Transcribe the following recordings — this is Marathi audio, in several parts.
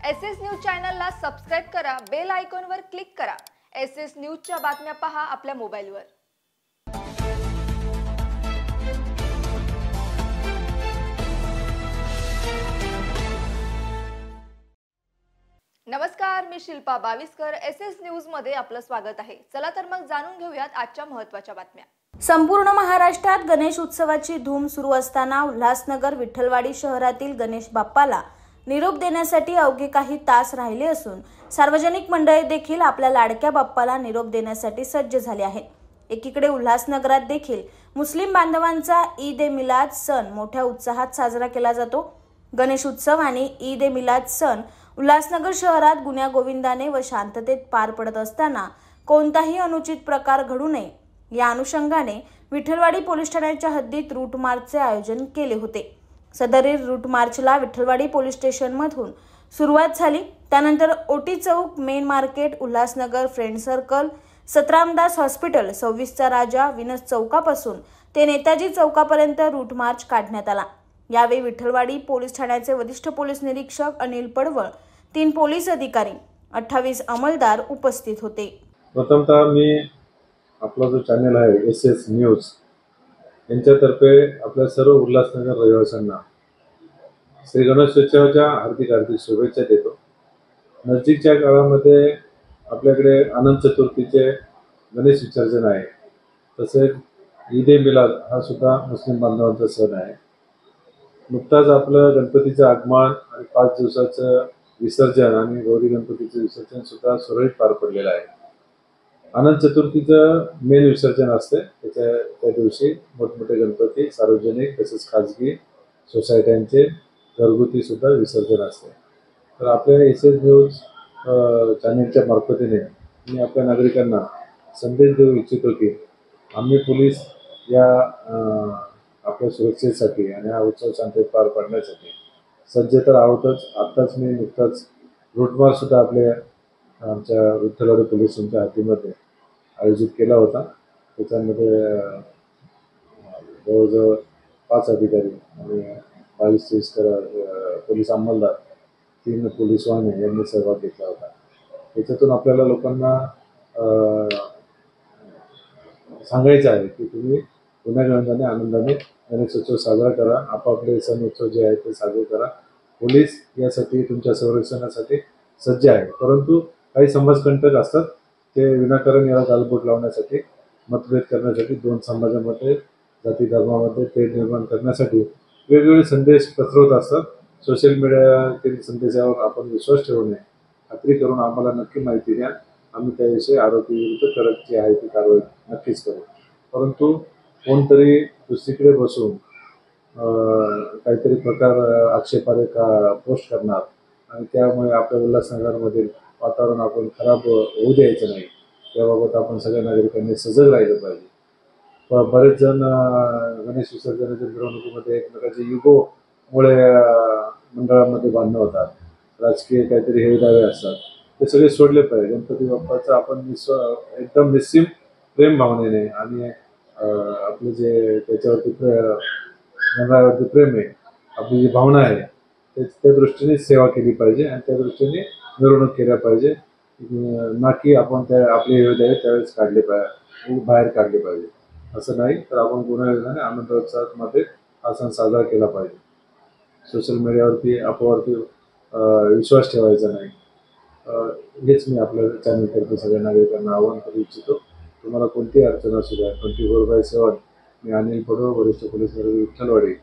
एसएस न्यूज चॅनलला सबस्क्राइब करा, बेल आयकॉनवर क्लिक करा। एसएस न्यूजच्या बातम्या पहा आपल्या मोबाईलवर। नमस्कार, मी शिल्पा बाविस्कर। एसएस न्यूज मध्ये आपलं स्वागत आहे। चला तर मग जाणून घेऊयात आजच्या महत्त्वाच्या बातम्या। संपूर्ण महाराष्ट्रात गणेश उत्सवाची धूम सुरू असताना उल्हासनगर विठ्ठलवाडी शहरातील गणेश बाप्पाला निरोप देण्यासाठी अवघे काही तास राहिले असून सार्वजनिक मंडळी देखील आपल्या लाडक्या बाप्पाला निरोप देण्यासाठी सज्ज झाले आहेत। एकीकडे उल्हासनगरात देखील मुस्लिम बांधवांचा ईद ए मिलाद सण मोठ्या उत्साहात साजरा केला जातो। गणेश उत्सव आणि ईद ए मिलाद सण उल्हासनगर शहरात गुण्यागोविंदाने व शांततेत पार पडत असताना कोणताही अनुचित प्रकार घडू नये या अनुषंगाने विठ्ठलवाडी पोलीस ठाण्याच्या हद्दीत रूट मार्चचे आयोजन केले होते। सदरील रूट मार्चला विठ्ठलवाडी पोलीस स्टेशन मधून सुरुवात झाली। त्यानंतर ओटी चौक, main market, Ulhasnagar friend circle, Satramdas hospital, 26चा राजा, विनस चौकापासून ते नेताजी चौकापर्यंत रूट मार्च काढण्यात आला। यावेळी विठ्ठलवाडी पोलीस ठाण्याचे वरिष्ठ पोलीस निरीक्षक अनिल पडवळ, 3 पोलीस अधिकारी, 28 अंमलदार उपस्थित होते। प्रथमतः मी आपला जो चॅनल आहे एसएस न्यूज यांच्यातर्फे आपल्या सर्व उल्हासनगर रहिवाशांना श्री गणेशोत्सवाच्या हार्दिक शुभेच्छा देतो। नजीकच्या काळामध्ये आपल्याकडे अनंत चतुर्थीचे गणेश विसर्जन आहे, तसेच ईद ए मिलाद हा सुद्धा मुस्लिम बांधवांचा सण आहे। नुकताच आपलं गणपतीचं आगमन आणि 5 दिवसाचं विसर्जन आणि गौरी गणपतीचं विसर्जन सुद्धा सुरळीत पार पडलेलं आहे। अनंत चतुर्थीचं मेन विसर्जन असते, त्या दिवशी मोठमोठे गणपती सार्वजनिक तसेच खाजगी सोसायट्यांचे घरगुती सुद्धा विसर्जन असते। तर आपल्या एसएस न्यूज चॅनलच्या मार्फतीने मी आपल्या नागरिकांना संदेश देऊ इच्छितो की आम्ही पोलीस या आपल्या सुरक्षेसाठी आणि हा उत्सव शांततेत पार पाडण्यासाठी सज्ज तर आहोतच। आत्ताच मी नुकताच रूटमार्च सुद्धा आमच्या विठ्ठलवाडी पोलिसांच्या हद्दीमध्ये आयोजित केला होता। त्याच्यामध्ये जवळजवळ 5 अधिकारी आणि 22-23 पोलीस अंमलदार, 3 पोलीस वाहने यांनी सहभाग घेतला होता। त्याच्यातून आपल्याला लोकांना सांगायचं आहे की तुम्ही गुण्यागोविंदाने आनंदाने गणेशोत्सव साजरा करा, आपापले सण उत्सव जे आहेत ते साजरे करा। पोलीस यासाठी तुमच्या संरक्षणासाठी सज्ज आहे, परंतु काही समाजकंटक असतात ते विनाकारण याला गालबोट लावण्यासाठी, मतभेद करण्यासाठी, 2 समाजामध्ये जाती धर्मामध्ये तेढ निर्माण करण्यासाठी वेगवेगळे संदेश पसरवत असतात। सोशल मीडियातील संदेशावर आपण विश्वास ठेवू नये। खात्री करून आम्हाला नक्की माहिती द्या, आम्ही त्याविषयी आरोपीविरुद्ध कडक जी आहे ती कारवाई नक्कीच करू। परंतु कोणतरी दुसरीकडे बसून काहीतरी प्रकार आक्षेपार्ह पोस्ट करणार आणि त्यामुळे आपल्या उल्हासनगरमधील वातावरण आपण खराब होऊ द्यायचं नाही, याबाबत आपण सगळ्या नागरिकांनी सजग राहिलं पाहिजे। बरेच जण गणेश विसर्जनाच्या मिरवणुकीमध्ये एकमेकांच्या युगोमुळे मंडळामध्ये भांडणं होतात, राजकीय काहीतरी हे दावे असतात, ते सगळे सोडले पाहिजे। गणपती बाप्पाचं आपण एकदम निस्सीम प्रेम भावनेने आणि आपलं जे त्याच्यावरती मंडळावरती प्रेम आहे, आपली जी भावना आहे त्या दृष्टीने सेवा केली पाहिजे आणि त्या दृष्टीने मिरवणूक केल्या पाहिजे, ना की आपण आपले विरोध आहे त्यावेळेस बाहेर काढले पाहिजे। असं नाही तर आपण गुण्यागोविंदाने आनंदोत्सवामध्ये हा सण साजरा केला पाहिजे। सोशल मीडियावरती अफवावरती विश्वास ठेवायचा नाही, हेच मी आपल्या चॅनलतर्फे सगळ्या नागरिकांना आवाहन करू इच्छितो। तुम्हाला कोणतीही अडचण असू द्या, 24/7 मी अनिल पडवळ, वरिष्ठ पोलीस निरीक्षक विठ्ठलवाडी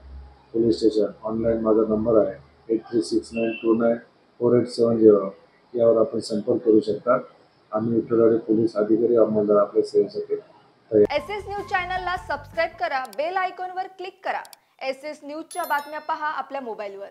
पोलीस स्टेशन। ऑनलाईन माझा नंबर आहे 8369294870, यावर आपण संपर्क करू शकता। आम्ही विठ्ठलवाडी पोलीस अधिकारी अंमलदार आपल्या सेवेसाठी एसएस न्यूज चॅनलला सबस्क्राइब करा, बेल आयकॉनवर क्लिक करा। एसएस न्यूजच्या बातम्या पहा आपल्या मोबाईलवर।